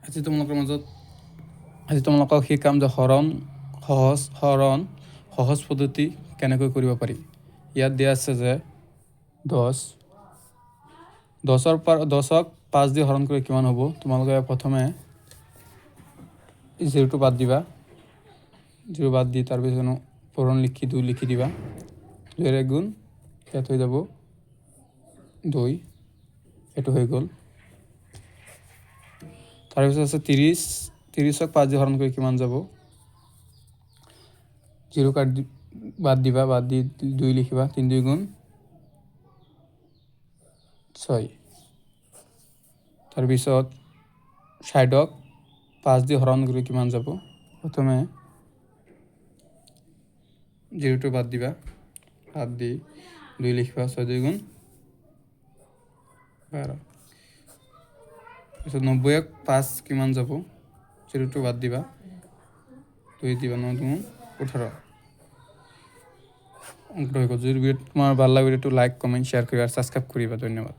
আজি তোমালোকক শিকাম যে সহজ পদ্ধতি কেনেকৈ কৰিব পাৰি। ইয়াত দিয়া আছে যে 10ক 5 দি হৰণ কৰি কিমান হ'ব। তোমালোকে প্ৰথমে 0টো বাদ দিবা, 0 বাদ দি তাৰপিছত পূৰণ লিখি 2 লিখি দিবা। 2 গুণ ইয়াত হৈ যাব 2, এইটো হৈ গ'ল। তাৰপিছত আছে 30ক 5 দি হৰণ কৰি কিমান যাব। 0 বাদ দিবা, বাদ দি 2 লিখিবা। 3 2 গুণ 6। তাৰপিছত 60ক 5 দি হৰণ কৰি কিমান যাব। প্ৰথমে 0টো বাদ দিবা, বাদ দি 2 লিখিবা। 6 2 গুণ 12। তাৰপিছত 90ক 5 কিমান যাব। 0টো বাদ দিবা, 2 দিবা। 9 2 18 অংকটো হৈ গ'ল। যদি ভিডিঅ' তোমাৰ ভাল লাগে ভিডিঅ'টো লাইক কমেণ্ট শ্বেয়াৰ কৰিবা আৰু ছাবস্ক্ৰাইব কৰিবা। ধন্যবাদ।